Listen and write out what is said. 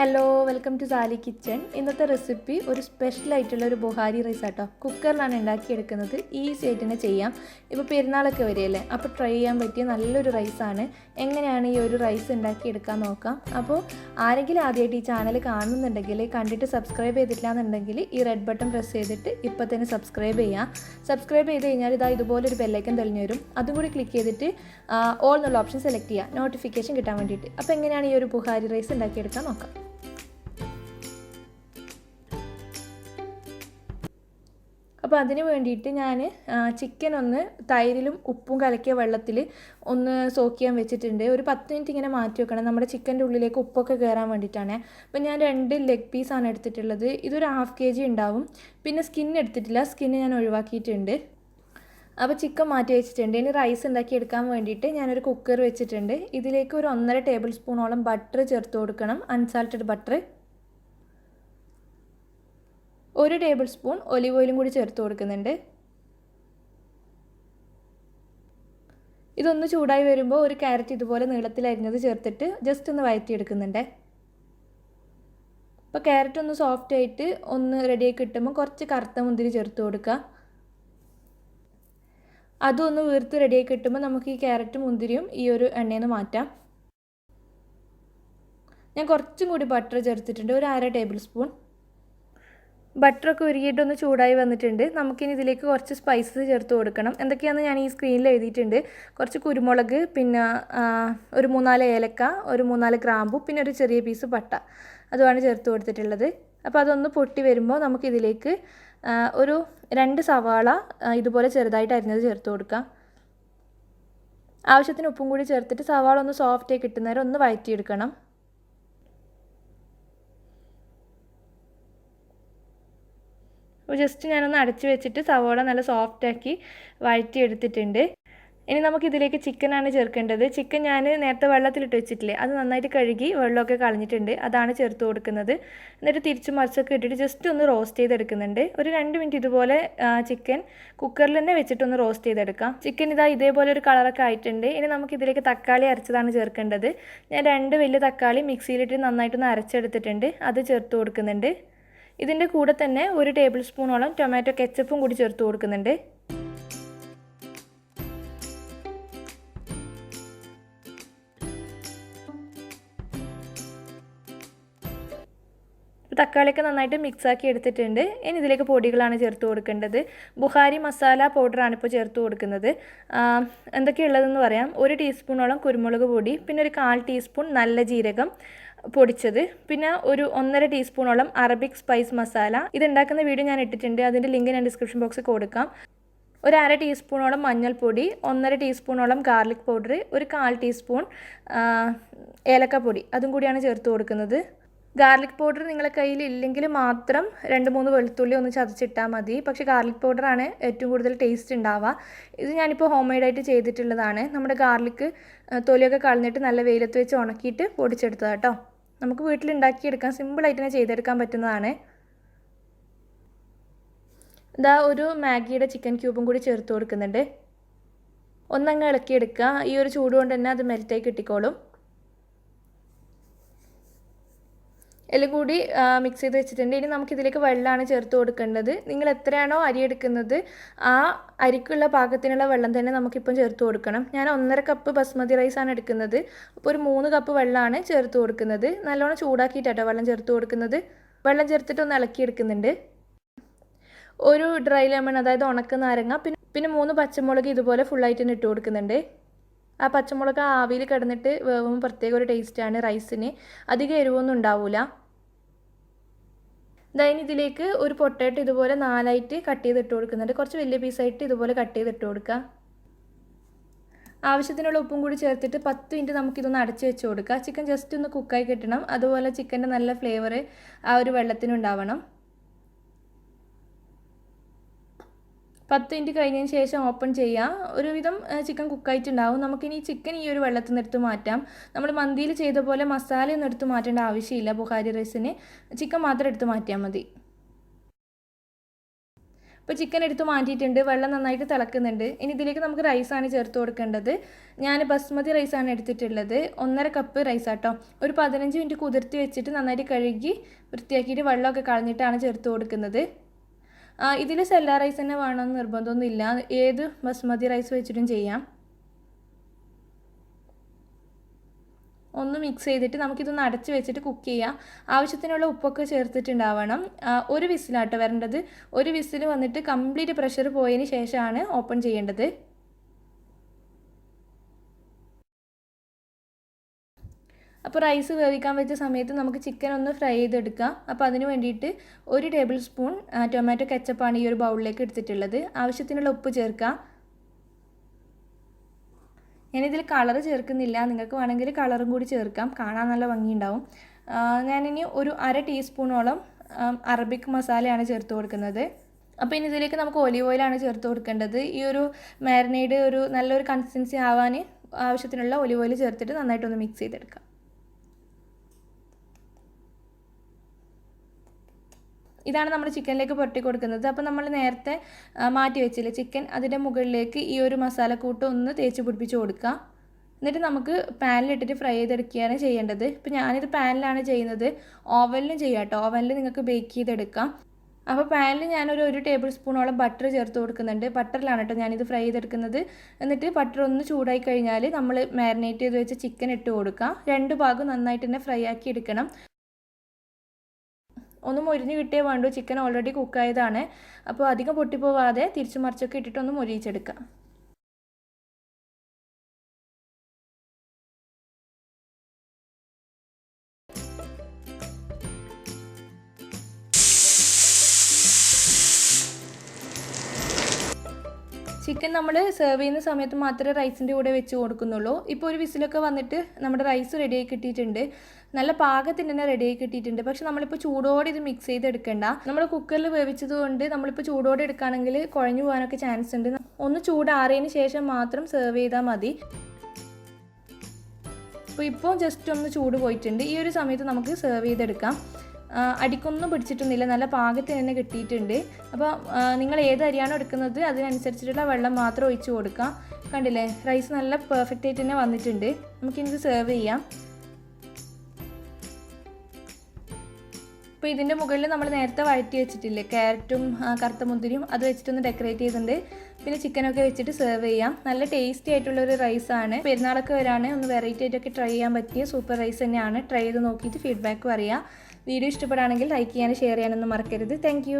Hello welcome to Sali kitchen. ഇന്നത്തെ recipe ഒരു special ആയിട്ടുള്ള ഒരു ബുഹാരി റൈസ് ആട്ടോ. കുക്കറിലാണ് ഉണ്ടാക്കിയെടുക്കുന്നത്. ഈസി ആയിട്ട് തന്നെ ചെയ്യാം. ഇപ്പോൾ പെരുന്നാളൊക്കെ വരികയല്ലേ, അപ്പോൾ ട്രൈ ചെയ്യാൻ പറ്റിയ നല്ലൊരു റൈസാണ്. എങ്ങനെയാണ് ഈ ഒരു റൈസ് ഉണ്ടാക്കിയെടുക്കാൻ നോക്കാം. അപ്പോൾ ആരെങ്കിലും ആദ്യമായിട്ട് ഈ ചാനൽ കാണുന്നുണ്ടെങ്കിൽ, കണ്ടിട്ട് സബ്സ്ക്രൈബ് ചെയ്തിട്ടില്ല എന്നുണ്ടെങ്കിൽ ഈ റെഡ് ബട്ടൺ പ്രസ് ചെയ്തിട്ട് ഇപ്പോൾ തന്നെ സബ്സ്ക്രൈബ് ചെയ്യാം. സബ്സ്ക്രൈബ് ചെയ്ത് കഴിഞ്ഞാൽ ഇതുപോലൊരു ബെല്ലൈക്കൻ തെളിഞ്ഞു വരും. അതും കൂടി ക്ലിക്ക് ചെയ്തിട്ട് ഓൾ എന്നുള്ള ഓപ്ഷൻ സെലക്ട് ചെയ്യുക, നോട്ടിഫിക്കേഷൻ കിട്ടാൻ വേണ്ടിയിട്ട്. അപ്പോൾ എങ്ങനെയാണ് ഈ ഒരു ബുഹാരി റൈസ് ഉണ്ടാക്കിയെടുക്കാൻ നോക്കാം. അപ്പോൾ അതിന് വേണ്ടിയിട്ട് ഞാൻ ചിക്കൻ ഒന്ന് തൈരിലും ഉപ്പും കലക്കിയ വെള്ളത്തിൽ ഒന്ന് സോക്ക് ചെയ്യാൻ വെച്ചിട്ടുണ്ട്. ഒരു 10 മിനിറ്റ് ഇങ്ങനെ മാറ്റി വെക്കണം, നമ്മുടെ ചിക്കൻ്റെ ഉള്ളിലേക്ക് ഉപ്പൊക്കെ കയറാൻ വേണ്ടിയിട്ടാണ്. അപ്പോൾ ഞാൻ 2 ലെഗ് പീസാണ് എടുത്തിട്ടുള്ളത്. ഇതൊരു 1/2 kg ഉണ്ടാവും. പിന്നെ സ്കിൻ എടുത്തിട്ടില്ല, സ്കിന്ന് ഞാൻ ഒഴിവാക്കിയിട്ടുണ്ട്. അപ്പോൾ ചിക്കൻ മാറ്റി വെച്ചിട്ടുണ്ട്. ഇനി റൈസ് ഉണ്ടാക്കി എടുക്കാൻ വേണ്ടിയിട്ട് ഞാനൊരു കുക്കർ വെച്ചിട്ടുണ്ട്. ഇതിലേക്ക് ഒരു 1.5 ടേബിൾ സ്പൂണോളം ബട്ടർ ചേർത്ത് കൊടുക്കണം, unsalted butter. 1 table spoon olive ഓയിലും കൂടി ചേർത്ത് കൊടുക്കുന്നുണ്ട്. ഇതൊന്ന് ചൂടായി വരുമ്പോൾ ഒരു ക്യാരറ്റ് ഇതുപോലെ നീളത്തിൽ അരിഞ്ഞത് ചേർത്തിട്ട് ജസ്റ്റ് ഒന്ന് വഴറ്റിയെടുക്കുന്നുണ്ട്. അപ്പോൾ ക്യാരറ്റ് ഒന്ന് സോഫ്റ്റ് ആയിട്ട് ഒന്ന് റെഡിയായി കിട്ടുമ്പോൾ കുറച്ച് കറുത്ത മുന്തിരി ചേർത്ത് കൊടുക്കുക. അതൊന്ന് വീർത്ത് റെഡിയായി കിട്ടുമ്പോൾ നമുക്ക് ഈ ക്യാരറ്റും മുന്തിരിയും ഈ ഒരു എണ്ണയിൽ നിന്ന് മാറ്റാം. ഞാൻ കുറച്ചും കൂടി ബട്ടർ ചേർത്തിട്ടുണ്ട്, ഒരു 1/2 ടേബിൾ സ്പൂൺ. ബട്ടറൊക്കെ ഉരുകിയിട്ടൊന്ന് ചൂടായി വന്നിട്ടുണ്ട്. നമുക്കിനി ഇതിലേക്ക് കുറച്ച് സ്പൈസസ് ചേർത്ത് കൊടുക്കണം. എന്തൊക്കെയാണെന്ന് ഞാൻ ഈ സ്ക്രീനിൽ എഴുതിയിട്ടുണ്ട്. കുറച്ച് കുരുമുളക്, പിന്നെ ഒരു 3-4 ഏലക്ക, ഒരു 3-4 ഗ്രാമ്പു, പിന്നെ ഒരു ചെറിയ പീസ് പട്ട, അതുമാണ് ചേർത്ത് കൊടുത്തിട്ടുള്ളത്. അപ്പോൾ അതൊന്ന് പൊട്ടി വരുമ്പോൾ നമുക്കിതിലേക്ക് ഒരു 2 സവാള ഇതുപോലെ ചെറുതായിട്ട് അരിഞ്ഞത് ചേർത്ത് കൊടുക്കാം. ആവശ്യത്തിന് ഉപ്പും കൂടി ചേർത്തിട്ട് സവാള ഒന്ന് സോഫ്റ്റായി കിട്ടുന്നവരെ ഒന്ന് വഴറ്റിയെടുക്കണം. ജസ്റ്റ് ഞാനൊന്ന് അടച്ച് വെച്ചിട്ട് സവോള നല്ല സോഫ്റ്റാക്കി വഴറ്റിയെടുത്തിട്ടുണ്ട്. ഇനി നമുക്കിതിലേക്ക് ചിക്കനാണ് ചേർക്കേണ്ടത്. ചിക്കൻ ഞാൻ നേരത്തെ വെള്ളത്തിലിട്ട് വെച്ചിട്ടില്ലേ, അത് നന്നായിട്ട് കഴുകി വെള്ളമൊക്കെ കളഞ്ഞിട്ടുണ്ട്, അതാണ് ചേർത്ത് കൊടുക്കുന്നത്. എന്നിട്ട് തിരിച്ച് മറിച്ചൊക്കെ ഇട്ടിട്ട് ജസ്റ്റ് ഒന്ന് റോസ്റ്റ് ചെയ്തെടുക്കുന്നുണ്ട്. ഒരു 2 മിനിറ്റ് ഇതുപോലെ ചിക്കൻ കുക്കറിൽ തന്നെ വെച്ചിട്ടൊന്ന് റോസ്റ്റ് ചെയ്തെടുക്കാം. ചിക്കൻ ഇതേപോലെ ഒരു കളറൊക്കെ ആയിട്ടുണ്ട്. ഇനി നമുക്കിതിലേക്ക് തക്കാളി അരച്ചതാണ് ചേർക്കേണ്ടത്. ഞാൻ 2 വലിയ തക്കാളി മിക്സിയിലിട്ട് നന്നായിട്ടൊന്ന് അരച്ചെടുത്തിട്ടുണ്ട്, അത് ചേർത്ത് കൊടുക്കുന്നുണ്ട്. ഇതിൻ്റെ കൂടെ തന്നെ 1 ടേബിൾ സ്പൂണോളം ടൊമാറ്റോ കെച്ചപ്പും കൂടി ചേർത്ത് കൊടുക്കുന്നുണ്ട്. തക്കാളിയൊക്കെ നന്നായിട്ട് മിക്സാക്കി എടുത്തിട്ടുണ്ട്. ഇനി ഇതിലേക്ക് പൊടികളാണ് ചേർത്ത് കൊടുക്കേണ്ടത്. ബുഖാരി മസാല പൗഡറാണ് ഇപ്പോൾ ചേർത്ത് കൊടുക്കുന്നത്. എന്തൊക്കെയുള്ളതെന്ന് പറയാം. 1 ടീസ്പൂണോളം കുരുമുളക് പൊടി, പിന്നെ ഒരു 1/4 ടീസ്പൂൺ നല്ല ജീരകം പൊടിച്ചത്, പിന്നെ ഒരു 1.5 ടീസ്പൂണോളം അറബിക് സ്പൈസ് മസാല. ഇതുണ്ടാക്കുന്ന വീഡിയോ ഞാൻ ഇട്ടിട്ടുണ്ട്, അതിൻ്റെ ലിങ്ക് ഞാൻ ഡിസ്ക്രിപ്ഷൻ ബോക്സിൽ കൊടുക്കാം. ഒരു 1/2 ടീസ്പൂണോളം മഞ്ഞൾപ്പൊടി, 1.5 ടീസ്പൂണോളം ഗാർലിക് പൗഡർ, ഒരു 1/4 ടീസ്പൂൺ ഏലക്കപ്പൊടി, അതും കൂടിയാണ് ചേർത്ത് കൊടുക്കുന്നത്. ഗാർലിക് പൗഡർ നിങ്ങളുടെ കയ്യിൽ ഇല്ലെങ്കിൽ മാത്രം 2-3 വെളുത്തുള്ളി ഒന്ന് ചതച്ചിട്ടാൽ മതി. പക്ഷേ ഗാർലിക് പൗഡറാണ് ഏറ്റവും കൂടുതൽ ടേസ്റ്റ് ഉണ്ടാവുക. ഇത് ഞാനിപ്പോൾ ഹോം മെയ്ഡായിട്ട് ചെയ്തിട്ടുള്ളതാണ്. നമ്മുടെ ഗാർലിക്ക് തൊലിയൊക്കെ കളഞ്ഞിട്ട് നല്ല വെയിലത്ത് വെച്ച് ഉണക്കിയിട്ട് പൊടിച്ചെടുത്തതാണ് കേട്ടോ. നമുക്ക് വീട്ടിലുണ്ടാക്കിയെടുക്കാൻ സിമ്പിളായിട്ട് തന്നെ ചെയ്തെടുക്കാൻ പറ്റുന്നതാണ്. ഇതാ ഒരു മാഗിയുടെ ചിക്കൻ ക്യൂബും കൂടി ചേർത്ത് കൊടുക്കുന്നുണ്ട്. ഒന്നങ്ങ് ഇളക്കിയെടുക്കുക. ഈ ഒരു ചൂട് കൊണ്ട് തന്നെ അത് മെൽറ്റായി കിട്ടിക്കോളും. എല്ലാം കൂടി മിക്സ് ചെയ്ത് വെച്ചിട്ടുണ്ട്. ഇനി നമുക്കിതിലേക്ക് വെള്ളമാണ് ചേർത്ത് കൊടുക്കേണ്ടത്. നിങ്ങൾ എത്രയാണോ അരി എടുക്കുന്നത് ആ അരിക്കുള്ള പാകത്തിനുള്ള വെള്ളം തന്നെ നമുക്കിപ്പം ചേർത്ത് കൊടുക്കണം. ഞാൻ 1.5 കപ്പ് ബസ്മതി റൈസാണ് എടുക്കുന്നത്. അപ്പോൾ ഒരു 3 കപ്പ് വെള്ളമാണ് ചേർത്ത് കൊടുക്കുന്നത്. നല്ലോണം ചൂടാക്കിയിട്ടാട്ടോ വെള്ളം ചേർത്ത് കൊടുക്കുന്നത്. വെള്ളം ചേർത്തിട്ട് ഒന്ന് ഇളക്കിയെടുക്കുന്നുണ്ട്. ഒരു ഡ്രൈ ലെമൺ, അതായത് ഉണക്ക നാരങ്ങ, പിന്നെ 3 പച്ചമുളക് ഇതുപോലെ ഫുള്ളായിട്ട് തന്നെ ഇട്ട് കൊടുക്കുന്നുണ്ട്. ആ പച്ചമുളക് ആവിയിൽ കിടന്നിട്ട് വേവുമ്പോൾ പ്രത്യേക ഒരു ടേസ്റ്റാണ് റൈസിന്. അധികം എരിവൊന്നും ഉണ്ടാവില്ല. ഇനി ഇതിലേക്ക് ഒരു പൊട്ടാറ്റോ ഇതുപോലെ 4ആയിട്ട് കട്ട് ചെയ്തിട്ട് കൊടുക്കുന്നുണ്ട്. കുറച്ച് വലിയ പീസായിട്ട് ഇതുപോലെ കട്ട് ചെയ്തിട്ട് കൊടുക്കുക. ആവശ്യത്തിനുള്ള ഉപ്പും കൂടി ചേർത്തിട്ട് 10 മിനിറ്റ് നമുക്കിതൊന്ന് അടച്ച് വെച്ച് കൊടുക്കുക. ചിക്കൻ ജസ്റ്റ് ഒന്ന് കുക്കായി കിട്ടണം. അതുപോലെ ചിക്കൻ്റെ നല്ല ഫ്ലേവർ ആ ഒരു വെള്ളത്തിനുണ്ടാവണം. 10 മിനിറ്റ് കഴിഞ്ഞതിന് ശേഷം ഓപ്പൺ ചെയ്യാം. ഒരുവിധം ചിക്കൻ കുക്കായിട്ടുണ്ടാവും. നമുക്കിനി ചിക്കൻ ഈ ഒരു വെള്ളത്തിൽ നിന്ന് എടുത്ത് മാറ്റാം. നമ്മൾ മന്തിയിൽ ചെയ്ത പോലെ മസാലയൊന്നും എടുത്ത് മാറ്റേണ്ട ആവശ്യമില്ല. ബുഖാരി റൈസിന് ചിക്കൻ മാത്രം എടുത്ത് മാറ്റിയാൽ മതി. ഇപ്പോൾ ചിക്കൻ എടുത്ത് മാറ്റിയിട്ടുണ്ട്, വെള്ളം നന്നായിട്ട് തിളക്കുന്നുണ്ട്. ഇനി ഇതിലേക്ക് നമുക്ക് റൈസാണ് ചേർത്ത് കൊടുക്കേണ്ടത്. ഞാൻ ബസ്മതി റൈസാണ് എടുത്തിട്ടുള്ളത്, 1.5 കപ്പ് റൈസ് ആട്ടോ. ഒരു 15 മിനിറ്റ് കുതിർത്തി വെച്ചിട്ട് നന്നായിട്ട് കഴുകി വൃത്തിയാക്കിയിട്ട് വെള്ളമൊക്കെ കളഞ്ഞിട്ടാണ് ചേർത്ത് കൊടുക്കുന്നത്. ഇതിൽ സെല്ല റൈസ് തന്നെ വേണമെന്ന് നിർബന്ധമൊന്നുമില്ല, ഏത് ബസ്മതി റൈസ് വെച്ചിട്ടും ചെയ്യാം. ഒന്ന് മിക്സ് ചെയ്തിട്ട് നമുക്കിതൊന്ന് അടച്ച് വെച്ചിട്ട് കുക്ക് ചെയ്യാം. ആവശ്യത്തിനുള്ള ഉപ്പൊക്കെ ചേർത്തിട്ടുണ്ടാവണം. ഒരു വിസിലാട്ടോ വരേണ്ടത്. ഒരു വിസിൽ വന്നിട്ട് കംപ്ലീറ്റ് പ്രഷർ പോയതിന് ശേഷമാണ് ഓപ്പൺ ചെയ്യേണ്ടത്. അപ്പോൾ റൈസ് വേവിക്കാൻ വെച്ച സമയത്ത് നമുക്ക് ചിക്കൻ ഒന്ന് ഫ്രൈ ചെയ്തെടുക്കാം. അപ്പോൾ അതിന് വേണ്ടിയിട്ട് 1 ടേബിൾ സ്പൂൺ ടൊമാറ്റോ കെച്ചപ്പാണ് ഈ ഒരു ബൗളിലേക്ക് എടുത്തിട്ടുള്ളത്. ആവശ്യത്തിനുള്ള ഉപ്പ് ചേർക്കാം. ഞാനിതിൽ കളർ ചേർക്കുന്നില്ല, നിങ്ങൾക്ക് വേണമെങ്കിൽ കളറും കൂടി ചേർക്കാം, കാണാൻ നല്ല ഭംഗിയുണ്ടാവും. ഞാനിനി ഒരു 1/2 ടീസ്പൂണോളം അറബിക് മസാലയാണ് ചേർത്ത് കൊടുക്കുന്നത്. അപ്പോൾ ഇനി ഇതിലേക്ക് നമുക്ക് ഒലിവ് ഓയിലാണ് ചേർത്ത് കൊടുക്കേണ്ടത്. ഈ ഒരു മാരിനേഡ് ഒരു നല്ലൊരു കൺസിസ്റ്റൻസി ആവാൻ ആവശ്യത്തിനുള്ള ഒലിവ് ഓയിൽ ചേർത്തിട്ട് നന്നായിട്ടൊന്ന് മിക്സ് ചെയ്തെടുക്കാം. ഇതാണ് നമ്മൾ ചിക്കനിലേക്ക് പുരട്ടി കൊടുക്കുന്നത്. അപ്പോൾ നമ്മൾ നേരത്തെ മാറ്റി വെച്ചില്ലേ ചിക്കൻ, അതിൻ്റെ മുകളിലേക്ക് ഈ ഒരു മസാലക്കൂട്ട് ഒന്ന് തേച്ച് പിടിപ്പിച്ച് കൊടുക്കുക. എന്നിട്ട് നമുക്ക് പാനിലിട്ടിട്ട് ഫ്രൈ ചെയ്തെടുക്കുകയാണ് ചെയ്യേണ്ടത്. ഇപ്പോൾ ഞാനിത് പാനിലാണ് ചെയ്യുന്നത്, ഓവനിലും ചെയ്യാം കേട്ടോ. ഓവനിൽ നിങ്ങൾക്ക് ബേക്ക് ചെയ്തെടുക്കാം. അപ്പോൾ പാനിൽ ഞാനൊരു 1 ടേബിൾ സ്പൂണോളം ബട്ടർ ചേർത്ത് കൊടുക്കുന്നുണ്ട്. ബട്ടറിലാണ് കേട്ടോ ഞാനിത് ഫ്രൈ ചെയ്തെടുക്കുന്നത്. എന്നിട്ട് ബട്ടർ ഒന്ന് ചൂടായി കഴിഞ്ഞാൽ നമ്മൾ മാരിനേറ്റ് ചെയ്ത് വെച്ച ചിക്കൻ ഇട്ട് കൊടുക്കുക. 2 ഭാഗം നന്നായിട്ട് തന്നെ ഫ്രൈ ആക്കി എടുക്കണം. ഒന്ന് മൊരിഞ്ഞ് കിട്ടിയേ വേണ്ടൂ, ചിക്കൻ ഓൾറെഡി കുക്കായതാണ്. അപ്പോൾ അധികം പൊട്ടിപ്പോവാതെ തിരിച്ചു മറിച്ചൊക്കെ ഇട്ടിട്ടൊന്ന് മൊരിയിച്ചെടുക്കാം. ചിക്കൻ നമ്മൾ സെർവ് ചെയ്യുന്ന സമയത്ത് മാത്രമേ റൈസിൻ്റെ കൂടെ വെച്ച് കൊടുക്കുന്നുള്ളൂ. ഇപ്പോൾ ഒരു വിസിലൊക്കെ വന്നിട്ട് നമ്മുടെ റൈസ് റെഡിയായി കിട്ടിയിട്ടുണ്ട്, നല്ല പാകത്തിന് തന്നെ റെഡിയായി കിട്ടിയിട്ടുണ്ട്. പക്ഷെ നമ്മളിപ്പോൾ ചൂടോടെ ഇത് മിക്സ് ചെയ്തെടുക്കണ്ട. നമ്മൾ കുക്കറിൽ വേവിച്ചത് കൊണ്ട് നമ്മളിപ്പോൾ ചൂടോടെ എടുക്കുകയാണെങ്കിൽ കുഴഞ്ഞു പോകാനൊക്കെ ചാൻസ് ഉണ്ട്. ഒന്ന് ചൂടാറിയതിന് ശേഷം മാത്രം സെർവ് ചെയ്താൽ മതി. ഇപ്പോൾ ജസ്റ്റ് ഒന്ന് ചൂട് പോയിട്ടുണ്ട്. ഈ ഒരു സമയത്ത് നമുക്ക് സെർവ് ചെയ്തെടുക്കാം. അടിക്കൊന്നും പിടിച്ചിട്ടൊന്നുമില്ല, നല്ല പാകത്തിന് തന്നെ കിട്ടിയിട്ടുണ്ട്. അപ്പോൾ നിങ്ങൾ ഏത് അരിയാണോ എടുക്കുന്നത് അതിനനുസരിച്ചിട്ടുള്ള വെള്ളം മാത്രം ഒഴിച്ച് കൊടുക്കാം. കണ്ടില്ലേ, റൈസ് നല്ല പെർഫെക്റ്റ് ആയിട്ട് തന്നെ വന്നിട്ടുണ്ട്. നമുക്കിത് സെർവ് ചെയ്യാം. ഇപ്പോൾ ഇതിൻ്റെ മുകളിൽ നമ്മൾ നേരത്തെ വഴറ്റി വെച്ചിട്ടില്ലേ ക്യാരറ്റും കറുത്ത മുന്തിരിയും, അത് വെച്ചിട്ടൊന്ന് ഡെക്കറേറ്റ് ചെയ്തിട്ടുണ്ട്. പിന്നെ ചിക്കനൊക്കെ വെച്ചിട്ട് സെർവ് ചെയ്യാം. നല്ല ടേസ്റ്റി ആയിട്ടുള്ളൊരു റൈസാണ്. പെരുന്നാളൊക്കെ വരാണ്, ഒന്ന് വെറൈറ്റി ആയിട്ടൊക്കെ ട്രൈ ചെയ്യാൻ പറ്റിയ സൂപ്പർ റൈസ് തന്നെയാണ്. ട്രൈ ചെയ്ത് നോക്കിയിട്ട് ഫീഡ്ബാക്ക് പറയുക. വീഡിയോ ഇഷ്ടപ്പെടുകയാണെങ്കിൽ ലൈക്ക് ചെയ്യാനും ഷെയർ ചെയ്യാനൊന്നും മറക്കരുത്. താങ്ക്